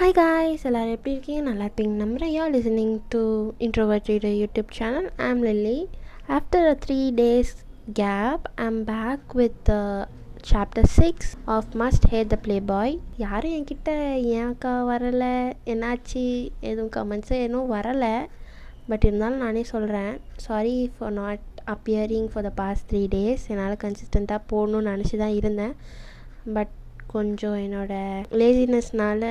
Hi guys, எல்லாரும் எப்படி இருக்கீங்க? நல்லா இருப்பீங்க நம்புறேன். You're listening to Introvert Reader YouTube channel. I'm Lily. After a 3 days gap, I'm back with chapter 6 of Must Hate the Playboy. யாரும் என்கிட்ட ஏன்க்கா வரலை, என்னாச்சு, எதுவும் கமெண்ட்ஸு எதுவும் வரலை. பட் இருந்தாலும் நானே சொல்கிறேன், sorry for not appearing for the past 3 days. என்னால் கன்சிஸ்டண்ட்டாக போகணுன்னு நினச்சி தான் இருந்தேன். பட் கொஞ்சம் என்னோடய லேசினஸ்னால்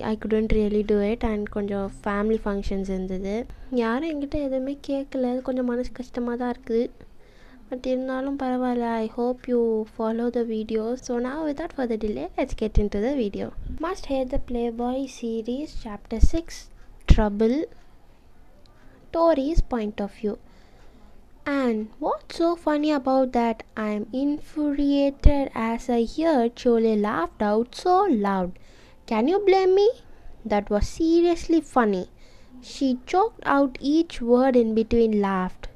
I couldn't really do it. And கொஞ்சம் ஃபேமிலி ஃபங்க்ஷன்ஸ் இருந்தது. யாரும் என்கிட்ட எதுவுமே கேட்கல. கொஞ்சம் மனசு கஷ்டமாக தான் இருக்குது. பட் இருந்தாலும் பரவாயில்ல. I hope you follow the video. So நான் without further delay, let's get into the video. Must Hate the Playboy series, chapter 6, Trouble, Tori's point of view. And what's so funny about that? I'm infuriated as I heard Chole laughed out so loud. Can you blame me? That was seriously funny. She choked out each word in between laughed.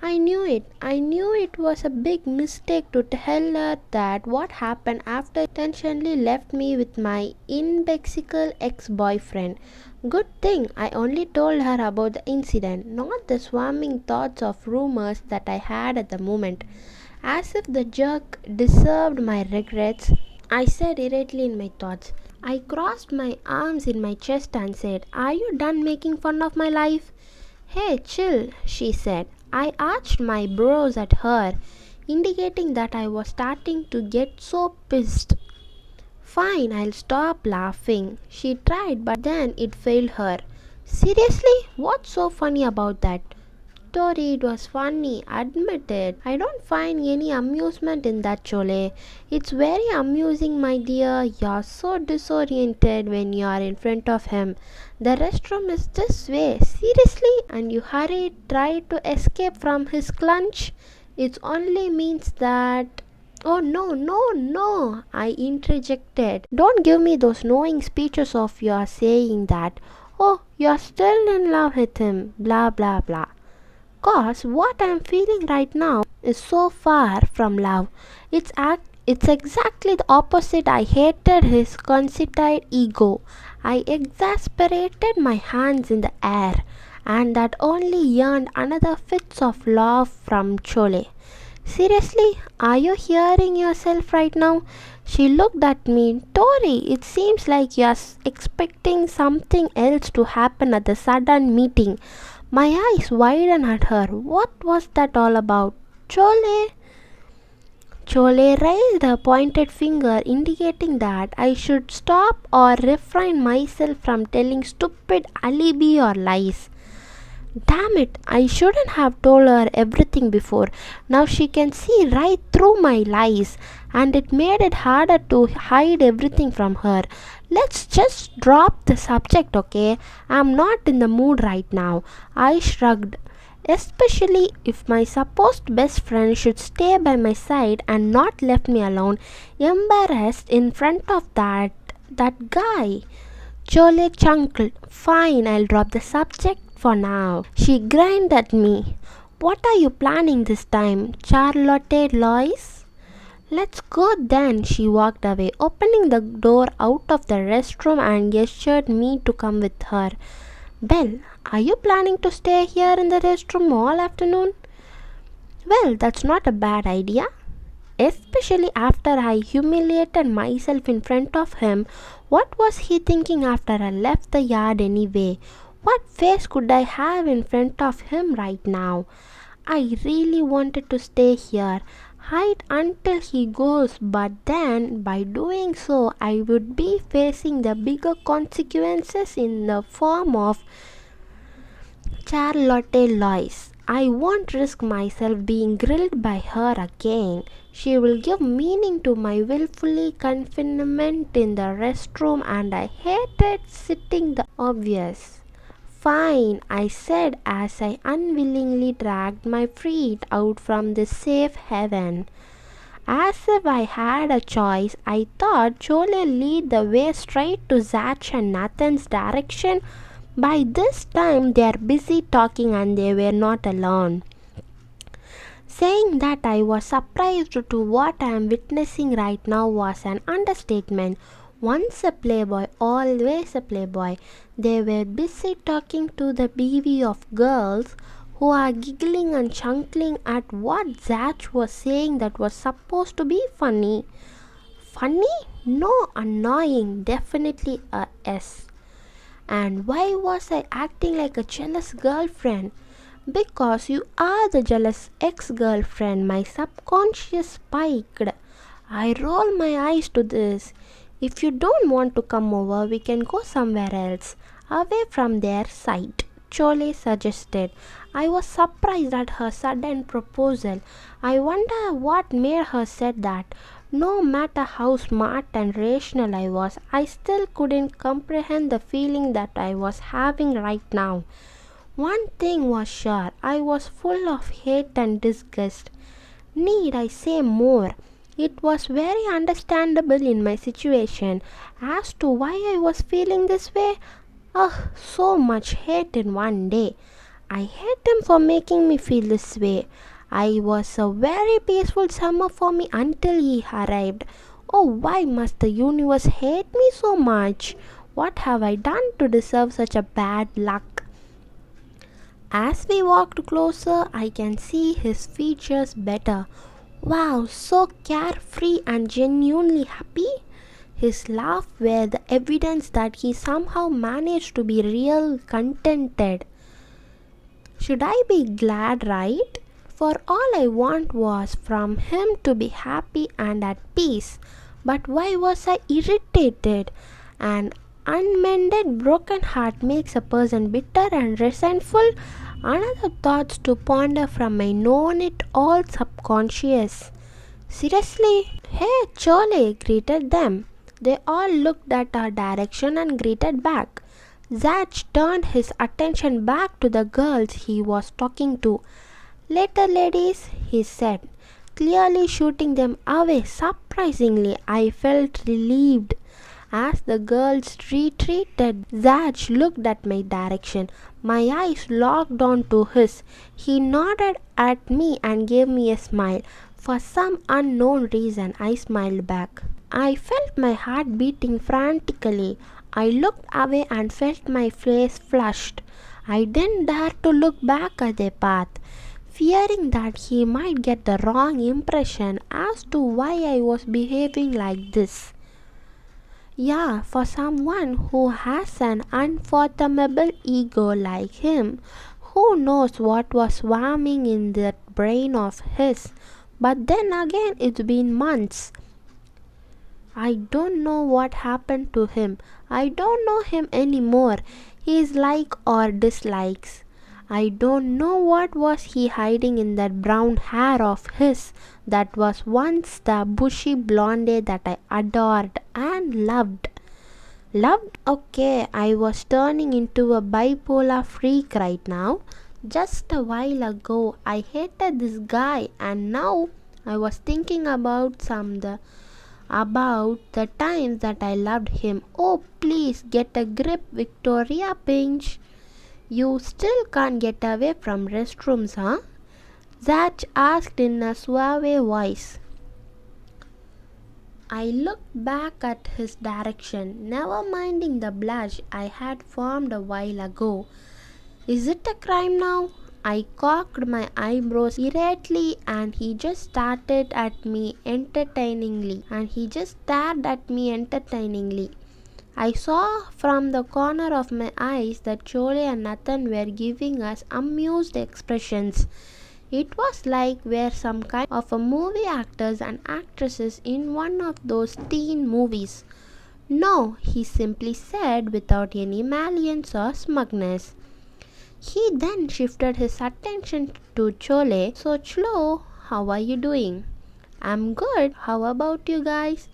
I knew it was a big mistake to tell her that what happened after intentionally left me with my imbexical ex-boyfriend. Good thing I only told her about the incident, not the swarming thoughts of rumors that I had at the moment. As if the jerk deserved my regrets, I said irritably in my thoughts. I crossed my arms in my chest and said, "Are you done making fun of my life?" "Hey, chill," she said. I arched my brows at her, indicating that I was starting to get so pissed. "Fine, I'll stop laughing," she tried, but then it failed her. "Seriously? What's so funny about that?" "Tori, it was funny, admit it. I don't find any amusement in that, Chole. It's very amusing, my dear. You're so disoriented when you're in front of him. The restroom is this way. Seriously? And you try to escape from his clutch? It only means that..." "Oh, no, I interjected. Don't give me those knowing speeches of yours saying that, 'Oh, you're still in love with him,' blah blah blah. 'Cause what I'm feeling right now is so far from love. It's exactly the opposite. I hated his conceited ego. I exasperated my hands in the air, and that only yearned another fits of love from Chole. Seriously, are you hearing yourself right now?" She looked at me. "Tori, it seems like you're expecting something else to happen at the sudden meeting." My eyes widened at her. What was that all about? "Chole." Chole raised a pointed finger, indicating that I should stop or refrain myself from telling stupid alibi or lies. Damn it, I shouldn't have told her everything before. Now she can see right through my lies, and it made it harder to hide everything from her. Let's just drop the subject, okay? I'm not in the mood right now. I shrugged. Especially if my supposed best friend should stay by my side and not left me alone, embarrassed in front of that guy. Chole chuckled. "Fine, I'll drop the subject for now." She grinned at me. "What are you planning this time, Charlotte Lois?" "Let's go then." She walked away, opening the door out of the restroom and gestured me to come with her. "Well, are you planning to stay here in the restroom all afternoon?" "Well, that's not a bad idea. Especially after I humiliated myself in front of him. What was he thinking after I left the yard anyway? What face could I have in front of him right now? I really wanted to stay here, hide until he goes, but then by doing so I would be facing the bigger consequences in the form of Charlotte Lois. I won't risk myself being grilled by her again. She will give meaning to my willfully confinement in the restroom, and I hated sitting the obvious. "Fine," I said as I unwillingly dragged my feet out from this safe haven. As if I had a choice, I thought Chole lead the way straight to Zach and Nathan's direction. By this time they are busy talking and they were not alone. Saying that I was surprised to what I am witnessing right now was an understatement. Once a playboy, always a playboy. They were busy talking to the bevy of girls who are giggling and chuckling at what Zach was saying that was supposed to be funny. Funny? No, annoying. Definitely a S. And why was I acting like a jealous girlfriend? Because you are the jealous ex-girlfriend, my subconscious spiked. I roll my eyes to this. If you don't want to come over, we can go somewhere else, away from their sight, Chole suggested. I was surprised at her sudden proposal. I wonder what made her say that. No matter how smart and rational I was, I still couldn't comprehend the feeling that I was having right now. One thing was sure, I was full of hate and disgust. Need I say more? It was very understandable in my situation as to why I was feeling this way. Ugh, so much hate in one day. I hate him for making me feel this way. I was a very peaceful summer for me until he arrived. Oh, why must the universe hate me so much? What have I done to deserve such a bad luck? As we walked closer, I can see his features better. Wow, so carefree and genuinely happy. His laugh were the evidence that he somehow managed to be real contented. Should I be glad, right? For all I want was from him to be happy and at peace. But why was I irritated? An unmended broken heart makes a person bitter and resentful. Another thoughts to ponder from my known-it-all subconscious. Seriously? Hey, Chole greeted them. They all looked at our direction and greeted back. Zach turned his attention back to the girls he was talking to. Later, ladies, he said, clearly shooting them away. Surprisingly, I felt relieved. As the girls retreated, Zach looked at my direction. My eyes locked onto his. He nodded at me and gave me a smile. For some unknown reason, I smiled back. I felt my heart beating frantically. I looked away and felt my face flushed. I didn't dare to look back at the path, fearing that he might get the wrong impression as to why I was behaving like this. Yeah, for someone who has an unfathomable ego like him, who knows what was swarming in that brain of his. But then again, it's been months. I don't know what happened to him. I don't know him anymore. His like or dislikes. I don't know what was he hiding in that brown hair of his that was once the bushy blonde that I adored and loved. Loved? Okay, I was turning into a bipolar freak right now. Just a while ago, I hated this guy, and now I was thinking about the times that I loved him. Oh, please get a grip, Victoria Pinch. You still can't get away from restrooms, huh? Zach asked in a suave voice. I looked back at his direction, never minding the blush I had formed a while ago. Is it a crime now? I cocked my eyebrows irately and he just stared at me entertainingly. I saw from the corner of my eyes that Chole and Nathan were giving us amused expressions. It was like we're some kind of a movie actors and actresses in one of those teen movies. No, he simply said without any malice or smugness. He then shifted his attention to Chole. So Chlo, how are you doing? I'm good. How about you guys?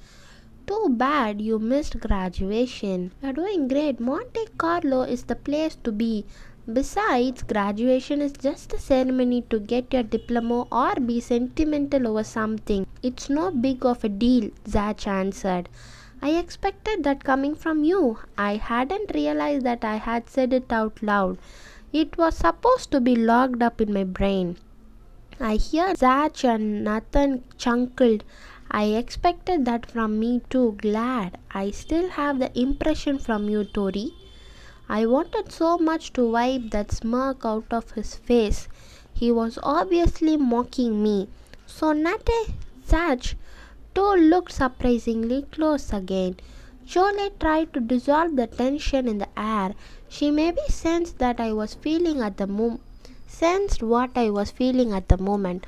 Too bad you missed graduation. You're doing great. Monte Carlo is the place to be. Besides, graduation is just a ceremony to get your diploma or be sentimental over something. It's no big of a deal, Zach answered. I expected that coming from you. I hadn't realized that I had said it out loud. It was supposed to be locked up in my brain. I heard Zach and Nathan chuckled I expected that from me too. Glad. I still have the impression from you, Tori. I wanted so much to wipe that smirk out of his face. He was obviously mocking me. So Nate, Zach, too looked surprisingly close again. Jolie tried to dissolve the tension in the air. She maybe sensed that I was feeling at the sensed what I was feeling at the moment.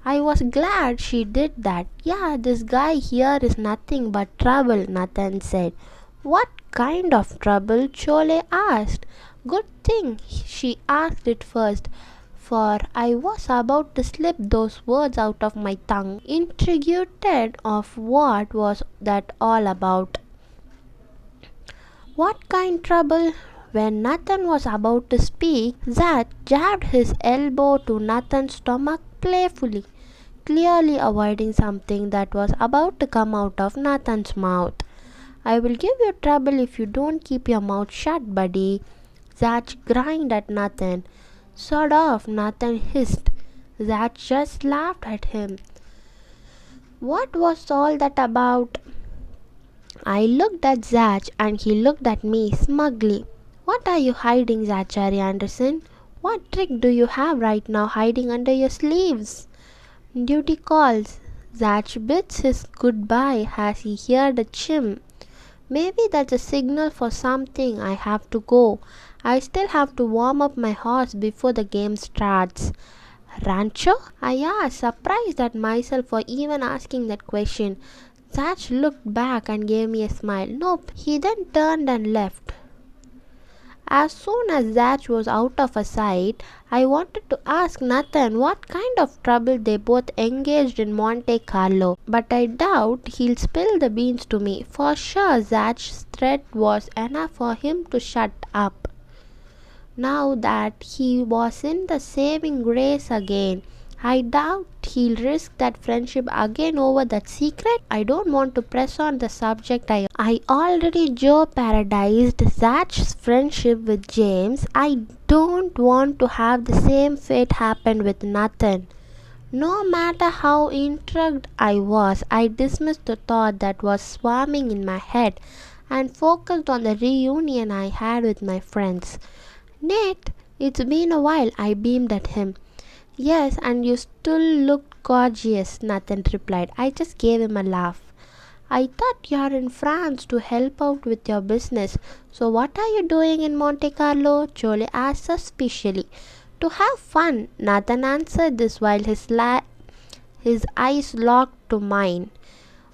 I was glad she did that. Yeah, this guy here is nothing but trouble, Nathan said. What kind of trouble? Chole asked. Good thing she asked it first, for I was about to slip those words out of my tongue, intrigued of what was that all about. What kind trouble? When Nathan was about to speak, Zach jabbed his elbow to Nathan's stomach playfully, clearly avoiding something that was about to come out of Nathan's mouth. I will give you trouble if you don't keep your mouth shut, buddy. Zach grinned at Nathan. Sort of, Nathan hissed. Zach just laughed at him. What was all that about? I looked at Zach and he looked at me smugly. What are you hiding, Zachary Anderson? What trick do you have right now hiding under your sleeves? Duty calls. Zach bids his goodbye as he heard a chim. Maybe that's a signal for something. I have to go. I still have to warm up my horse before the game starts. Rancho? I asked, surprised at myself for even asking that question. Zach looked back and gave me a smile. Nope. He then turned and left. As soon as Zach was out of sight, I wanted to ask Nathan what kind of trouble they both engaged in Monte Carlo, but I doubt he'll spill the beans to me. For sure, Zach's threat was enough for him to shut up. Now that he was in the saving grace again, I doubt he'll risk that friendship again over that secret. I don't want to press on the subject. I already jeopardized Zach's friendship with James. I don't want to have the same fate happen with Nathan. No matter how intrigued I was, I dismissed the thought that was swarming in my head and focused on the reunion I had with my friends. Nate, it's been a while, I beamed at him. Yes, and you still looked gorgeous, Nathan replied. I just gave him a laugh. I thought you're in France to help out with your business. So what are you doing in Monte Carlo? Chole asked suspiciously. To have fun, Nathan answered this while his eyes locked to mine.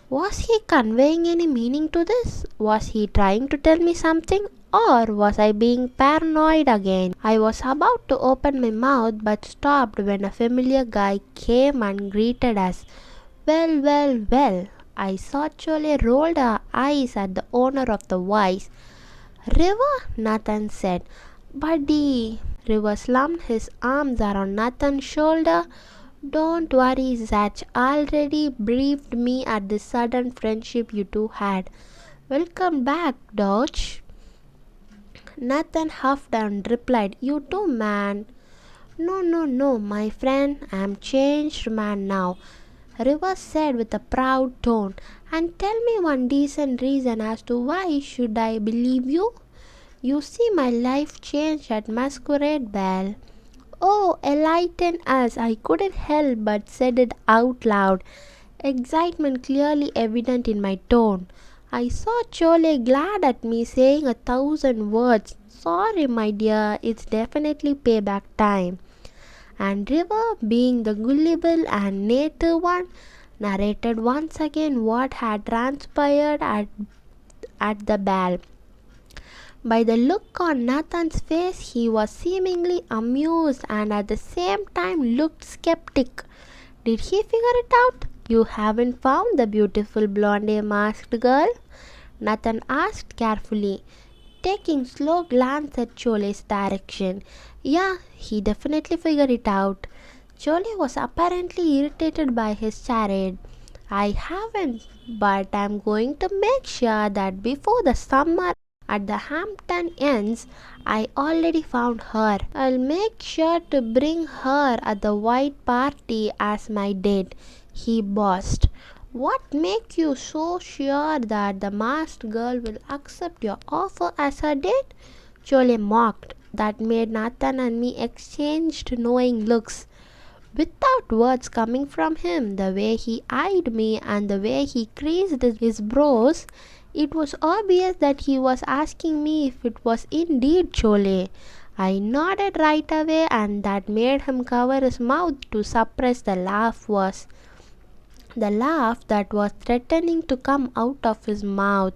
Was he conveying any meaning to this? Was he trying to tell me something? Or was I being paranoid again? I was about to open my mouth but stopped when a familiar guy came and greeted us. Well, well, well. I saw Chole rolled her eyes at the owner of the voice. River? Nathan said. Buddy. River slumped his arms around Nathan's shoulder. Don't worry, Zach already briefed me at the sudden friendship you two had. Welcome back, Dodge. Nathan huffed and replied, You too, man. No, my friend. I'm changed man now, River said with a proud tone. And tell me one decent reason as to why should I believe you? You see, my life changed at Masquerade Ball. Oh, enlighten us. I couldn't help but said it out loud, excitement clearly evident in my tone. I saw Chole glad at me saying 1,000 words. Sorry, my dear, it's definitely payback time. And River, being the gullible and native one, narrated once again what had transpired at the ball. By the look on Nathan's face, he was seemingly amused and at the same time looked skeptic. Did he figure it out? You haven't found the beautiful blonde-masked girl? Nathan asked carefully, taking slow glance at Chole's direction. Yeah, he definitely figured it out. Chole was apparently irritated by his charade. I haven't, but I'm going to make sure that before the summer at the Hampton ends, I already found her. I'll make sure to bring her at the white party as my date, he boasted. What makes you so sure that the masked girl will accept your offer as her date? Chole mocked. That made Nathan and me exchanged knowing looks. Without words coming from him, the way he eyed me and the way he creased his brows, it was obvious that he was asking me if it was indeed Chole. I nodded right away, and that made him cover his mouth to suppress the laugh that was threatening to come out of his mouth.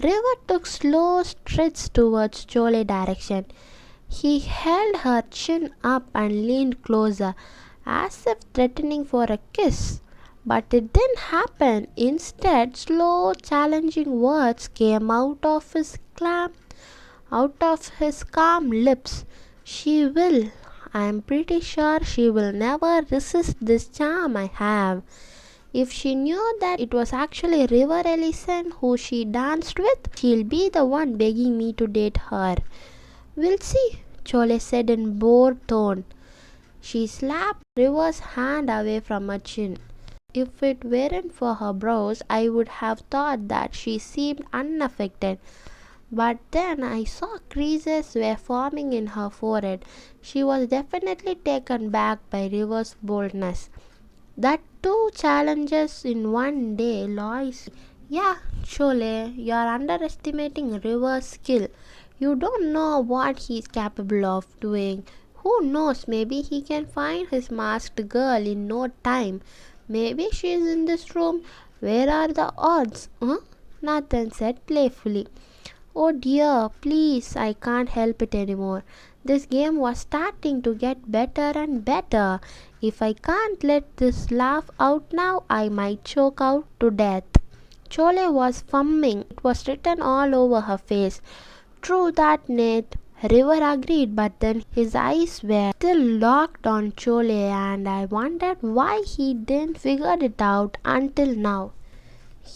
River took slow strides towards Chole direction. He held her chin up and leaned closer, as if threatening for a kiss. But it didn't happen. Instead, slow, challenging words came out of his calm lips. She will. I am pretty sure she will never resist this charm I have. If she knew that it was actually River Ellison who she danced with, she'll be the one begging me to date her. We'll see, Chole said in bored tone. She slapped River's hand away from her chin. If it weren't for her brows, I would have thought that she seemed unaffected. But then I saw creases were forming in her forehead. She was definitely taken back by River's boldness. That two challenges in one day, Lois. Yeah, Chole, you're underestimating River's skill. You don't know what he's capable of doing. Who knows, maybe he can find his masked girl in no time. Maybe she's in this room. Where are the odds? Nathan said playfully. Oh dear, please, I can't help it anymore. This game was starting to get better and better. If I can't let this laugh out now, I might choke out to death. Chole was fumming. It was written all over her face. True that, Nate. River agreed, but then his eyes were still locked on Chole, and I wondered why he didn't figure it out until now.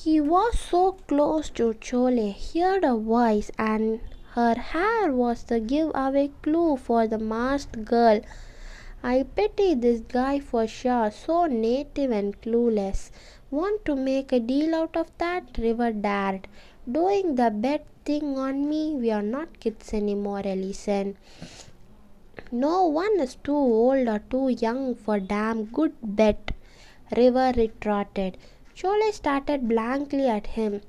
He was so close to Chole, heard her voice, and her hair was the giveaway clue for the masked girl. I pity this guy for sure, so native and clueless. Want to make a deal out of that? River dared. Doing the bet thing on me? We are not kids anymore, Ellison. No one is too old or too young for damn good bet, River retorted. Chole stared blankly at him,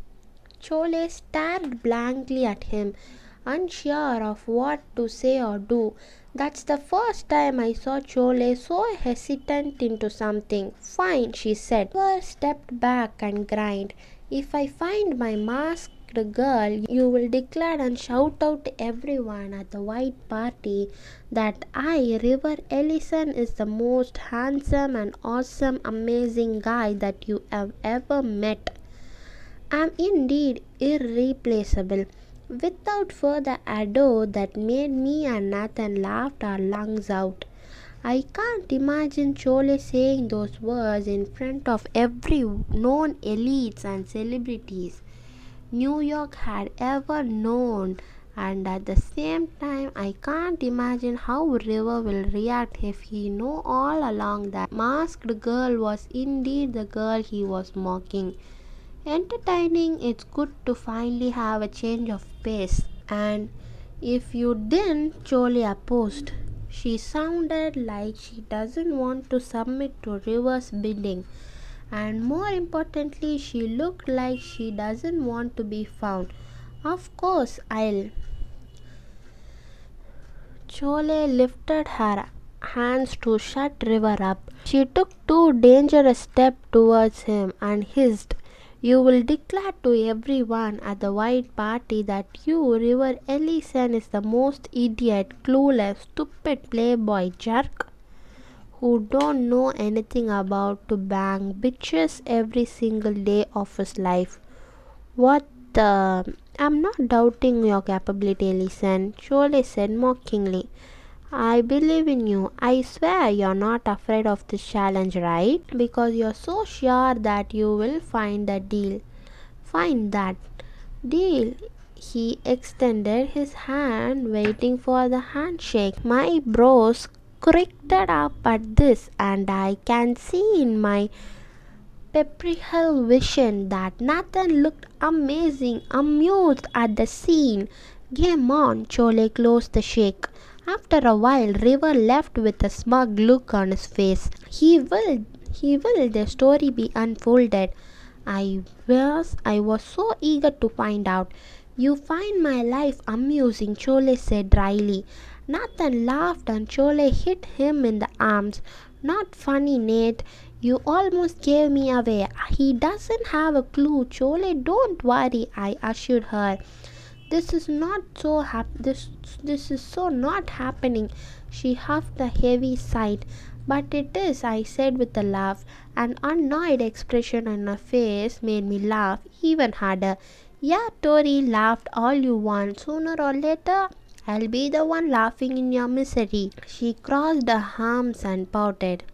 unsure of what to say or do. That's the first time I saw Chole so hesitant into something. Fine, she said. River stepped back and grinned. If I find my masked girl, you will declare and shout out to everyone at the white party that I, River Ellison, is the most handsome and awesome, amazing guy that you have ever met. I'm indeed irreplaceable. Without further ado, that made me and Nathan laugh our lungs out. I can't imagine Chole saying those words in front of every known elites and celebrities New York had ever known, and at the same time I can't imagine how River will react if he knew all along that masked girl was indeed the girl he was mocking. Entertaining, it's good to finally have a change of pace. And if you didn't, Chole opposed. She sounded like she doesn't want to submit to River's bidding. And more importantly, she looked like she doesn't want to be found. Of course, I'll. Chole lifted her hands to shut River up. She took two dangerous steps towards him and hissed, You will declare to everyone at the white party that you, River Ellison, is the most idiot, clueless, stupid playboy jerk who don't know anything about to bang bitches every single day of his life. What the? I'm not doubting your capability, Ellison, Chole said mockingly. I believe in you. I swear you're not afraid of this challenge, right? Because you're so sure that you will find the deal. Find that deal. He extended his hand, waiting for the handshake. My brows cricked up at this, and I can see in my peripheral vision that Nathan looked amused at the scene. Game on, Chole closed the shake. After a while, River left with a smug look on his face. He will the story be unfolded. I was so eager to find out. You find my life amusing, Chole said dryly. Nathan laughed and Chole hit him in the arms. Not funny, Nate. You almost gave me away. He doesn't have a clue. Chole, don't worry, I assured her. This is not so this is so not happening. She huffed a heavy sigh. But it is, I said with a laugh. An annoyed expression on her face made me laugh even harder. Yeah, Tori, laughed all you want. Sooner or later, I'll be the one laughing in your misery. She crossed her arms and pouted.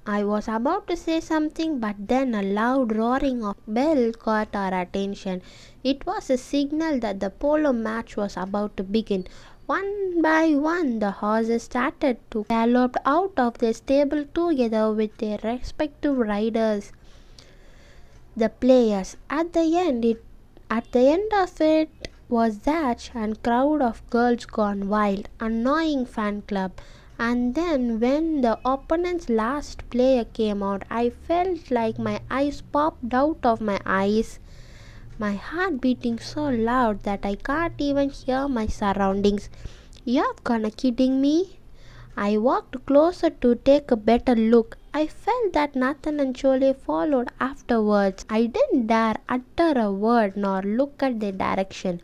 I was about to say something, but then a loud roaring of bell caught our attention. It was a signal that the polo match was about to begin. One by one, the horses started to gallop out of their stable together with their respective riders. The players. At the end of it was that and crowd of girls gone wild, annoying fan club. And then when the opponent's last player came out, I felt like my eyes popped out of my eyes. My heart beating so loud that I can't even hear my surroundings. You're kinda kidding me? I walked closer to take a better look. I felt that Nathan and Chole followed afterwards. I didn't dare utter a word nor look at their direction.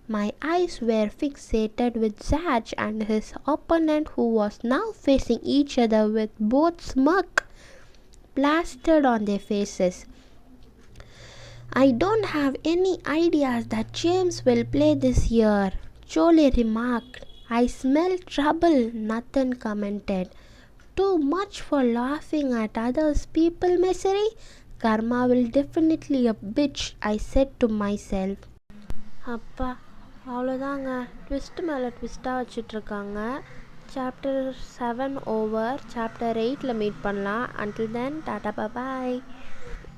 My eyes were fixated with Zach and his opponent, who was now facing each other with both smirk plastered on their faces. I don't have any ideas that James will play this year, Chole remarked. I smell trouble, Nathan commented. Too much for laughing at others people's misery? Karma will definitely a bitch, I said to myself. அப்பா அவ்வளோதாங்க, twist மேலே ட்விஸ்ட்டாக வச்சிட்ருக்காங்க. Chapter 7 over. Chapter 8ல் meet பண்ணலாம். Until then, tata bye bye.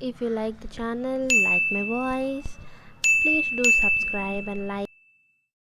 If you like the channel, like my voice, please do subscribe and like.